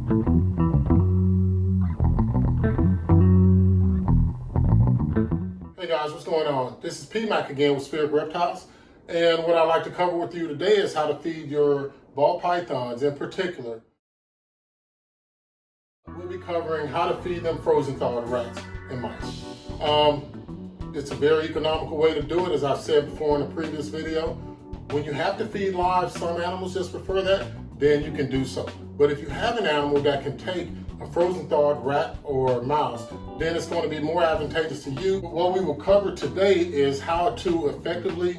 Hey guys, what's going on? This is P-Mac again with Spheric Reptiles, and what I'd like to cover with you today is how to feed your ball pythons. In particular, we'll be covering how to feed them frozen thawed rats and mice. It's a very economical way to do it, as I've said before in a previous video. When you have to feed live, some animals just prefer that, then you can do so. But if you have an animal that can take a frozen thawed rat or mouse, then it's going to be more advantageous to you. What we will cover today is how to effectively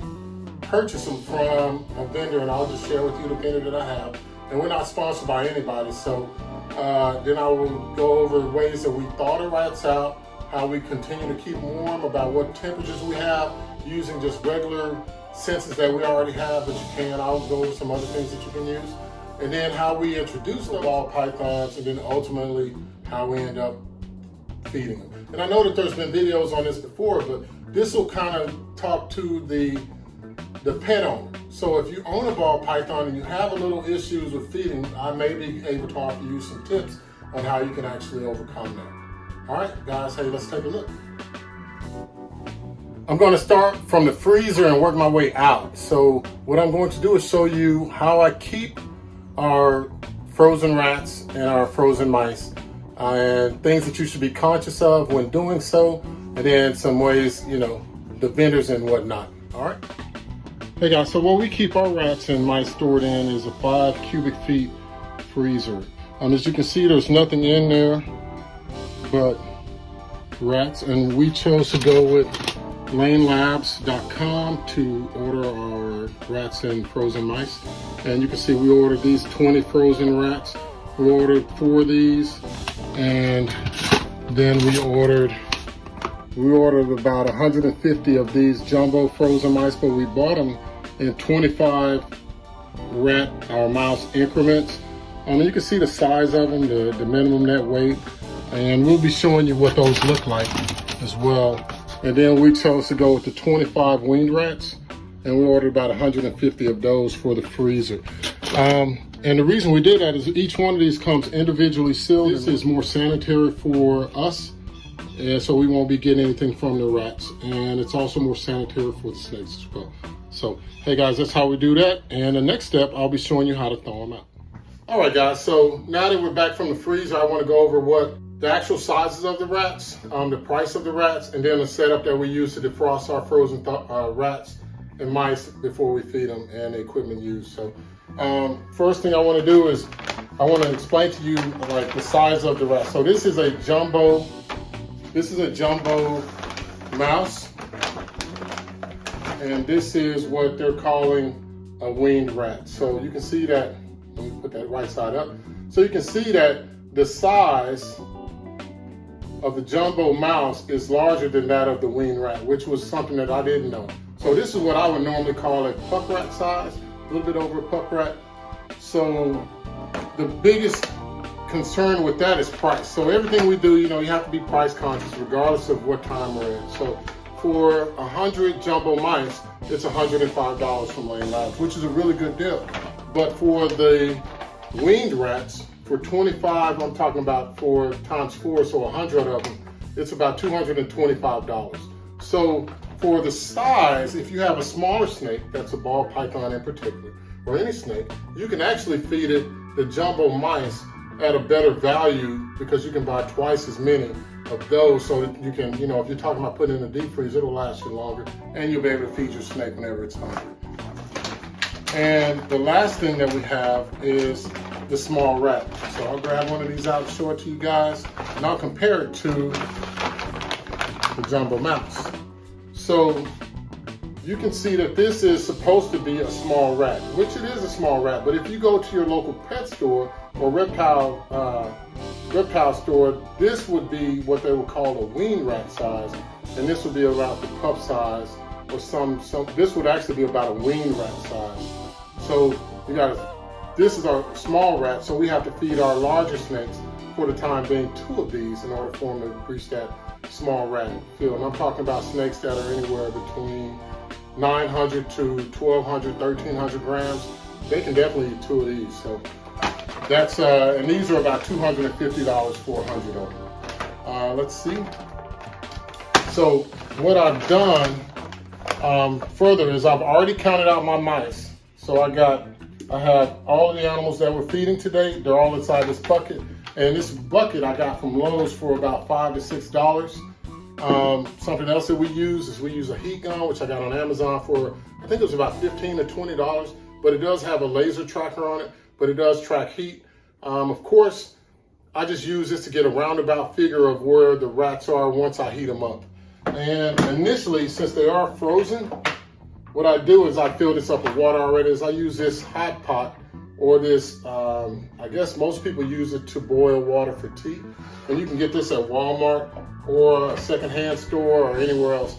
purchase them from a vendor, and I'll just share with you the vendor that I have. And we're not sponsored by anybody, so then I will go over ways that we thaw the rats out, how we continue to keep them warm, about what temperatures we have, using just regular sensors that we already have, but you can. I'll go over some other things that you can use. And then how we introduce the ball pythons, and then ultimately how we end up feeding them. And I know that there's been videos on this before, but this will kind of talk to the pet owner. So if you own a ball python and you have a little issues with feeding, I may be able to offer you some tips on how you can actually overcome that. All right, guys, hey, let's take a look. I'm going to start from the freezer and work my way out. So what I'm going to do is show you how I keep our frozen rats and our frozen mice, and things that you should be conscious of when doing so, and then some ways, the vendors and whatnot. All right. Hey guys, so what we keep our rats and mice stored in is a 5 cubic feet freezer. As you can see, there's nothing in there but rats, and we chose to go with lanelabs.com to order our rats and frozen mice. And you can see we ordered these 20 frozen rats. We ordered 4 of these, and then we ordered about 150 of these jumbo frozen mice, but we bought them in 25 rat or mouse increments. You can see the size of them, the minimum net weight, and we'll be showing you what those look like as well. And then we chose to go with the 25 weaned rats, and we ordered about 150 of those for the freezer. And the reason we did that is each one of these comes individually sealed. This is more sanitary for us, and so we won't be getting anything from the rats. And it's also more sanitary for the snakes as well. So, hey guys, that's how we do that. And the next step, I'll be showing you how to thaw them out. All right, guys, so now that we're back from the freezer, I want to go over what the actual sizes of the rats, the price of the rats, and then the setup that we use to defrost our frozen rats and mice before we feed them, and the equipment used. So first thing I want to do is I want to explain to you like the size of the rat. So this is a jumbo mouse, and this is what they're calling a weaned rat. So you can see that, let me put that right side up. So you can see that the size of the jumbo mouse is larger than that of the weaned rat, which was something that I didn't know. So this is what I would normally call a pup rat size, a little bit over a pup rat. So the biggest concern with that is price. So everything we do, you have to be price conscious regardless of what time we're in. So for 100 jumbo mice, it's $105 from Lane Labs, which is a really good deal. But for the weaned rats, for 25, I'm talking about 4 times 4, so 100 of them, it's about $225. So for the size, if you have a smaller snake, that's a ball python in particular, or any snake, you can actually feed it the jumbo mice at a better value, because you can buy twice as many of those, so that you can, if you're talking about putting it in the deep freeze, it'll last you longer, and you'll be able to feed your snake whenever it's hungry. And the last thing that we have is the small rat. So I'll grab one of these out and show it to you guys, and I'll compare it to the jumbo mouse. So you can see that this is supposed to be a small rat, which it is a small rat, but if you go to your local pet store or reptile store, this would be what they would call a weaned rat size, and this would be around the pup size, or this would actually be about a weaned rat size. So this is our small rat, so we have to feed our larger snakes for the time being 2 of these in order for them to reach that small rat feel. And I'm talking about snakes that are anywhere between 900 to 1,200, 1,300 grams. They can definitely eat 2 of these. So That's and these are about $250 for 100 of them. Let's see. So what I've done further is I've already counted out my mice. So I have all of the animals that we're feeding today. They're all inside this bucket. And this bucket I got from Lowe's for about $5 to $6. Something else that we use is we use a heat gun, which I got on Amazon for, I think it was about $15 to $20, but it does have a laser tracker on it, but it does track heat. Of course, I just use this to get a roundabout figure of where the rats are once I heat them up. And initially, since they are frozen, what I do is I fill this up with water already. I use this hot pot or this, I guess most people use it to boil water for tea. And you can get this at Walmart or a secondhand store or anywhere else.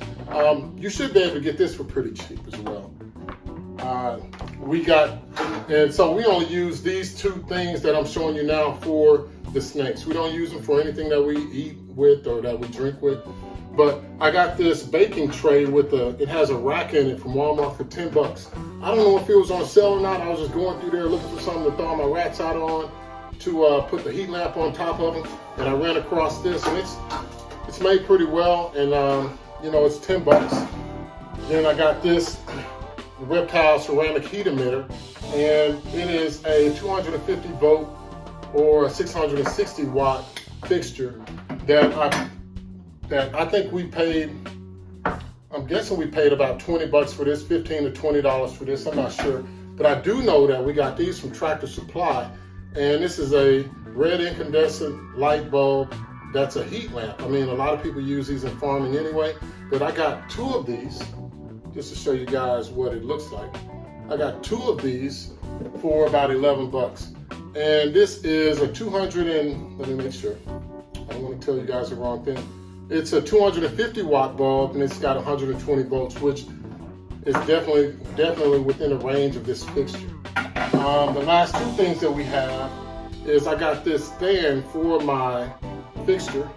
You should be able to get this for pretty cheap as well. And so we only use these two things that I'm showing you now for the snakes. We don't use them for anything that we eat with or that we drink with. But I got this baking tray with it has a rack in it from Walmart for 10 bucks. I don't know if it was on sale or not. I was just going through there looking for something to thaw my rats out on, to put the heat lamp on top of them. And I ran across this, and it's made pretty well. And you know, it's 10 bucks. Then I got this Reptile ceramic heat emitter, and it is a 250 volt or a 660 watt fixture that I think we paid, I'm guessing we paid about 20 bucks for this, $15 to $20 for this, I'm not sure. But I do know that we got these from Tractor Supply, and this is a red incandescent light bulb that's a heat lamp. I mean, a lot of people use these in farming anyway, but I got two of these just to show you guys what it looks like. I got two of these for about 11 bucks. And this is a let me make sure. I don't want to tell you guys the wrong thing. It's a 250 watt bulb, and it's got 120 volts, which is definitely within the range of this fixture. The last two things that we have is I got this stand for my fixture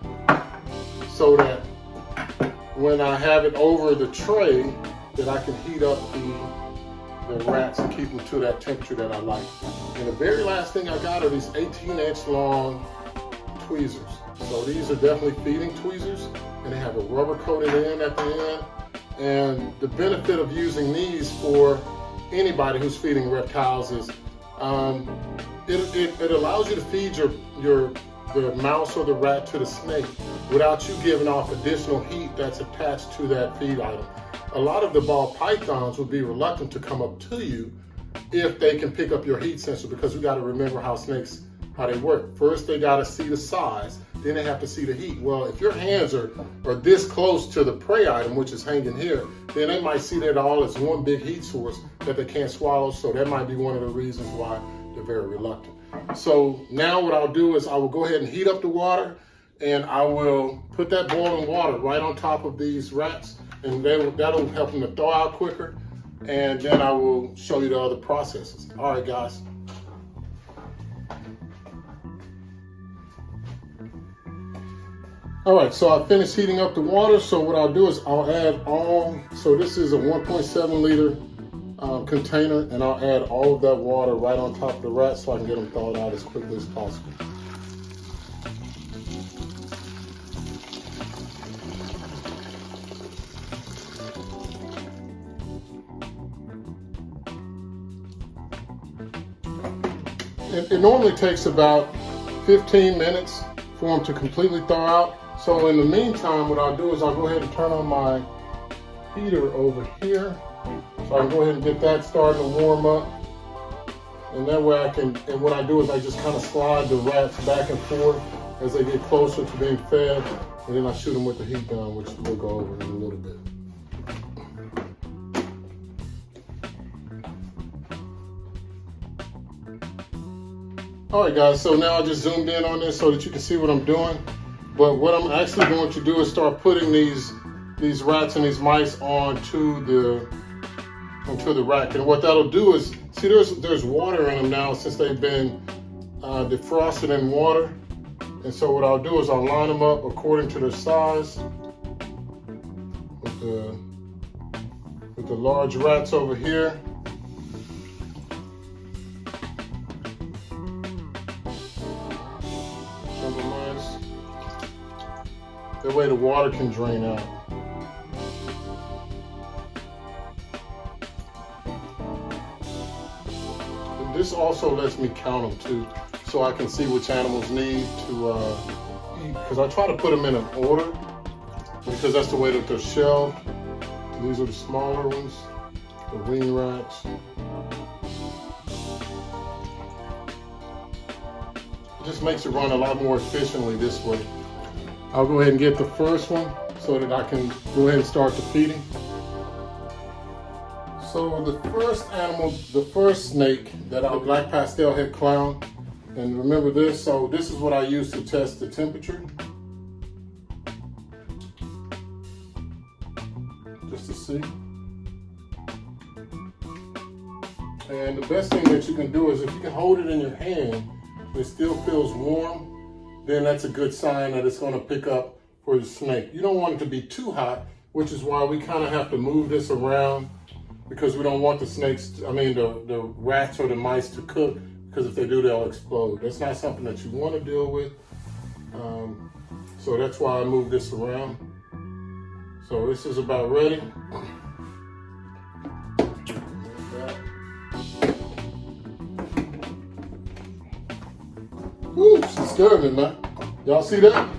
so that when I have it over the tray, that I can heat up the rats and keep them to that temperature that I like. And the very last thing I got are these 18-inch long tweezers. So these are definitely feeding tweezers, and they have a rubber coated end at the end. And the benefit of using these for anybody who's feeding reptiles is it allows you to feed the mouse or the rat to the snake without you giving off additional heat that's attached to that feed item. A lot of the ball pythons would be reluctant to come up to you if they can pick up your heat sensor, because we got to remember how snakes, how they work. First, they got to see the size, then they have to see the heat. Well, if your hands are this close to the prey item, which is hanging here, then they might see that all as one big heat source that they can't swallow. So that might be one of the reasons why they're very reluctant. So now what I'll do is I will go ahead and heat up the water, and I will put that boiling water right on top of these rats, and that'll help them to thaw out quicker. And then I will show you the other processes. All right, guys. All right, so I finished heating up the water. So what I'll do is I'll add so this is a 1.7 liter container, and I'll add all of that water right on top of the rats so I can get them thawed out as quickly as possible. It normally takes about 15 minutes for them to completely thaw out. So in the meantime, what I'll do is I'll go ahead and turn on my heater over here. So I can go ahead and get that starting to warm up. And that way and what I do is I just kind of slide the rats back and forth as they get closer to being fed. And then I shoot them with the heat gun, which we'll go over in a little bit. All right, guys, so now I just zoomed in on this so that you can see what I'm doing. But what I'm actually going to do is start putting these rats and these mice onto the rack. And what that'll do is, see, there's water in them now since they've been defrosted in water. And so what I'll do is I'll line them up according to their size with the large rats over here. That way the water can drain out. And this also lets me count them too, so I can see which animals need to eat. Because I try to put them in an order, because that's the way that they're shelved. These are the smaller ones, the wing rats. It just makes it run a lot more efficiently this way. I'll go ahead and get the first one so that I can go ahead and start the feeding. So the first animal, the first snake that I black pastel head clown, and remember this, so this is what I use to test the temperature. Just to see. And the best thing that you can do is if you can hold it in your hand, it still feels warm, then that's a good sign that it's going to pick up for the snake. You don't want it to be too hot, which is why we kind of have to move this around, because we don't want the snakes, the rats or the mice to cook, because if they do, they'll explode. That's not something that you want to deal with. So that's why I move this around. So this is about ready. Woo, she scared me, man. Y'all see that?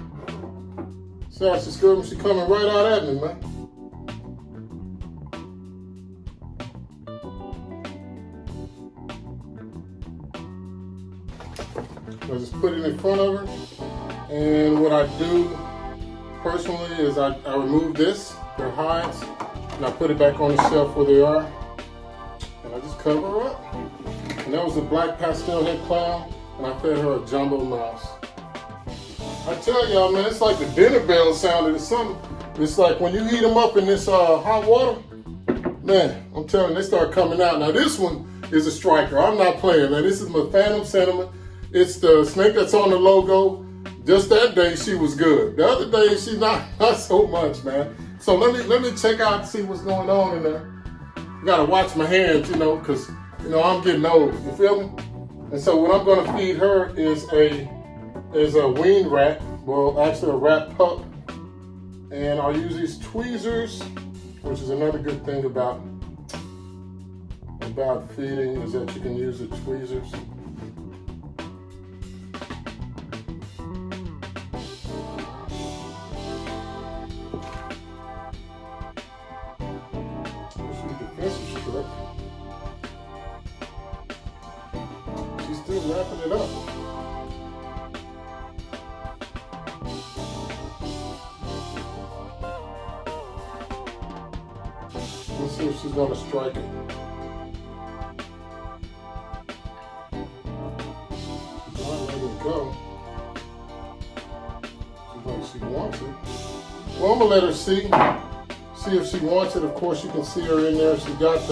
See how she scared me? She coming right out at me, man. I just put it in front of her. And what I do personally is I remove this, their hides, and I put it back on the shelf where they are. And I just cover her up. And that was a black pastel head clown. And I fed her a jumbo mouse. I tell y'all, man, it's like the dinner bell sounded or something. It's like when you heat them up in this hot water, man, I'm telling you, they start coming out. Now this one is a striker. I'm not playing, man. This is my Phantom Sentiment. It's the snake that's on the logo. Just that day, she was good. The other day, she not so much, man. So let me check out and see what's going on in there. I gotta watch my hands, because, I'm getting old. You feel me? And so what I'm going to feed her is a weaned rat, well actually a rat pup, and I'll use these tweezers, which is another good thing about feeding is that you can use the tweezers. Still wrapping it up. Let's see if she's going to strike it. She's not letting it go. She's like she wants it. Well, I'm going to let her see if she wants it. Of course, you can see her in there. She got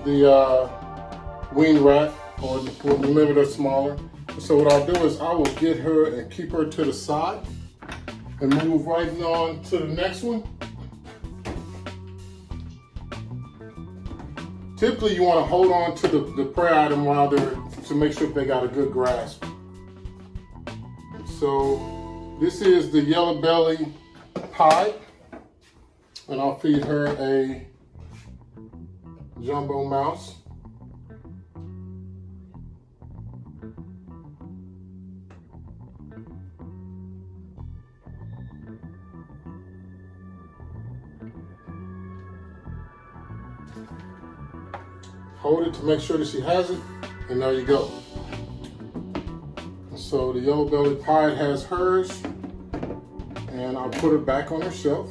the weaned rat. Or remember they're smaller. So what I'll do is I will get her and keep her to the side and move right on to the next one. Typically you want to hold on to the prey item while to make sure they got a good grasp. So this is the yellow belly pie, and I'll feed her a jumbo mouse. Hold it to make sure that she has it, and there you go. So the yellow belly pie has hers, and I'll put her back on her shelf.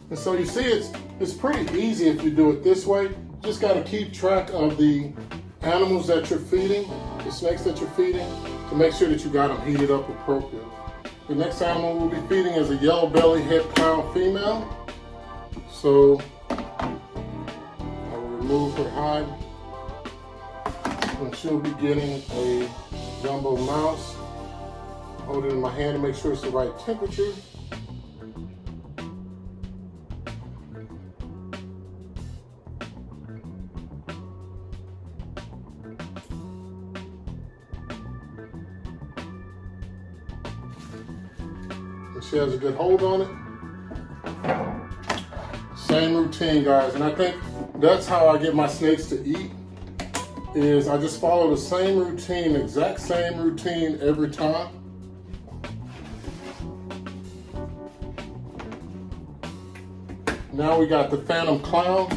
And so you see it's pretty easy if you do it this way. You just got to keep track of the animals that you're feeding, the snakes that you're feeding, to make sure that you got them heated up appropriately. The next animal we'll be feeding is a yellow belly head clown female. So I will remove her hide, and she'll be getting a jumbo mouse. Hold it in my hand to make sure it's the right temperature. she has a good hold on it. Same routine, guys, and I think that's how I get my snakes to eat, is I just follow the same routine, exact same routine every time. Now we got the Phantom Clown.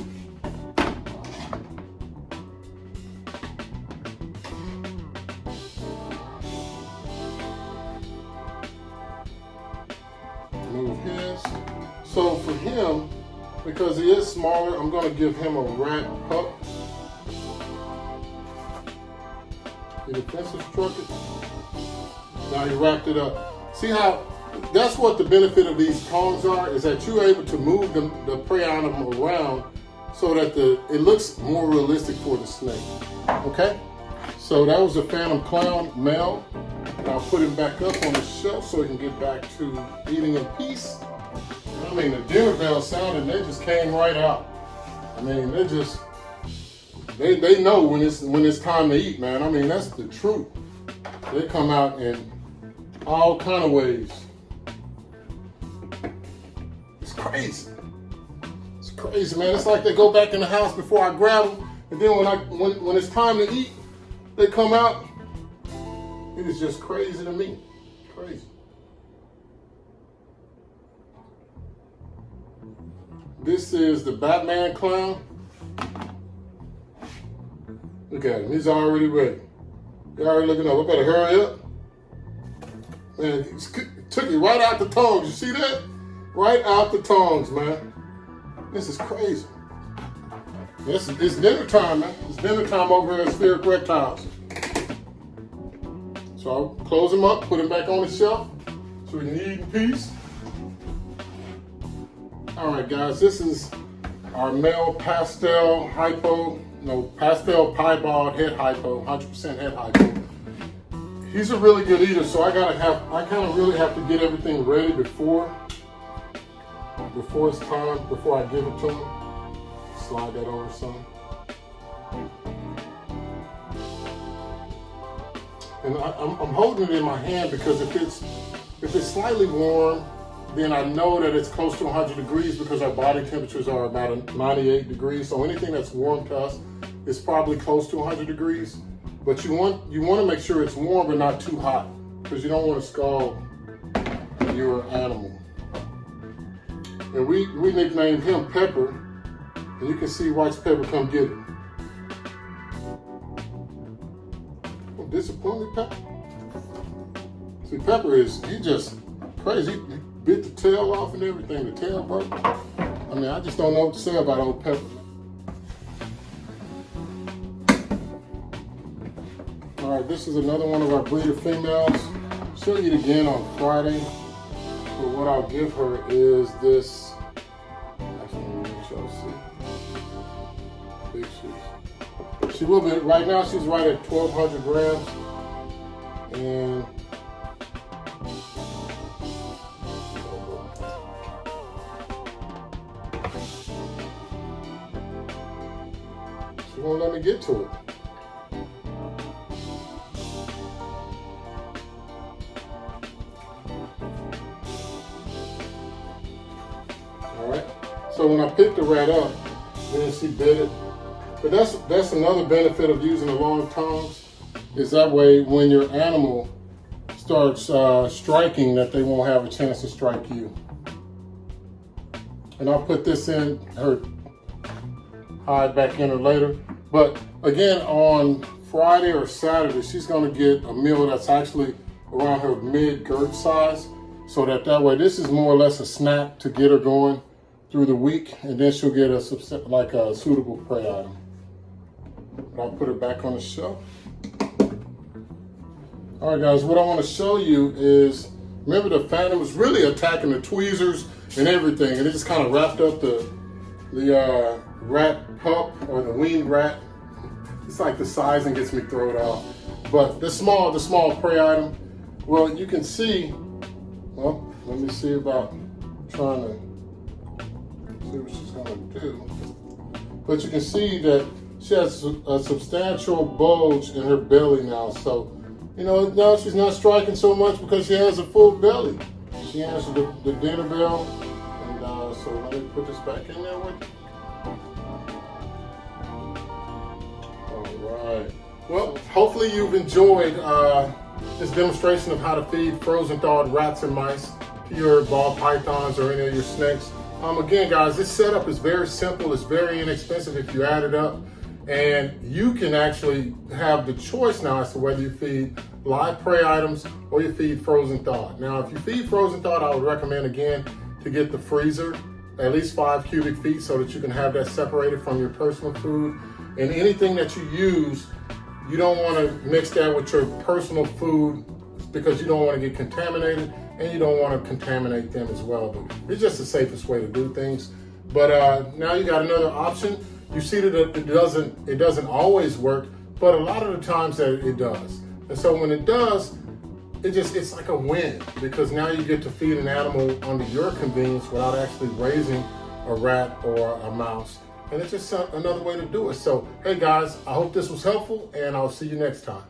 Move his. So for him, because he is smaller, I'm going to give him a rat pup. He defensive struck it. Now he wrapped it up. See how, that's what the benefit of these tongs are, is that you're able to move the prey animal around so that it looks more realistic for the snake. Okay? So that was the Phantom Clown male. And I'll put him back up on the shelf so he can get back to eating in peace. I mean, the dinner bell sounded, they just came right out. I mean, they know when it's time to eat, man. I mean, that's the truth. They come out in all kind of ways. It's crazy. It's crazy, man. It's like they go back in the house before I grab them, and then when it's time to eat, they come out. It is just crazy to me. Crazy. This is the Batman Clown. Look at him, he's already ready. He's already looking up. I better hurry up. Man, he took it right out the tongs. You see that? Right out the tongs, man. This is crazy. It's dinner time, man. It's dinner time over here at Spheric Reptiles. So I'll close him up, put him back on the shelf so we can eat in peace. All right, guys, this is our male pastel piebald head hypo, 100% head hypo. He's a really good eater, so I kind of really have to get everything ready before it's time, before I give it to him. Slide that over some. And I'm holding it in my hand because if it's slightly warm, then I know that it's close to 100 degrees because our body temperatures are about 98 degrees. So anything that's warm to us is probably close to 100 degrees. But you want to make sure it's warm but not too hot, because you don't want to scald your animal. And we nicknamed him Pepper, and you can see White's Pepper come get him. Oh, disappointed Pepper. See, Pepper he's just crazy. He bit the tail off and everything. The tail broke. I mean, I just don't know what to say about old Pepper. All right, this is another one of our breeder females. She'll eat again on Friday. But what I'll give her is this. Actually, let me make sure I see. Big shoes. She will be, right now she's right at 1,200 grams. And she won't let me get to it. So when I picked the rat up, then she bit it. But that's another benefit of using the long tongs, is that way when your animal starts striking, that they won't have a chance to strike you. And I'll put this in her hide back in her later. But again, on Friday or Saturday, she's gonna get a meal that's actually around her mid-girth size, so that way, this is more or less a snack to get her going through the week, and then she'll get a suitable prey item. I'll put her back on the shelf. All right, guys, what I want to show you is, remember the Phantom was really attacking the tweezers and everything, and it just kind of wrapped up the rat pup or the weaned rat. It's like the sizing gets me thrown off. But the small prey item, well, you can see, well, let me see about trying to see what she's going to do. But you can see that she has a substantial bulge in her belly now. So, you know, now she's not striking so much because she has a full belly. She ends of the dinner bell. And so let me put this back in there with you. All right. Well, hopefully you've enjoyed this demonstration of how to feed frozen thawed rats and mice to your ball pythons or any of your snakes. Again, guys, this setup is very simple. It's very inexpensive if you add it up. And you can actually have the choice now as to whether you feed live prey items or you feed frozen thawed. Now, if you feed frozen thawed, I would recommend, again, to get the freezer, at least 5 cubic feet, so that you can have that separated from your personal food. And anything that you use, you don't want to mix that with your personal food because you don't want to get contaminated and you don't want to contaminate them as well. But it's just the safest way to do things. But now you got another option. You see that it doesn't always work, but a lot of the times that it does. And so when it does, it's like a win, because now you get to feed an animal under your convenience without actually raising a rat or a mouse. And it's just another way to do it. So, hey guys, I hope this was helpful, and I'll see you next time.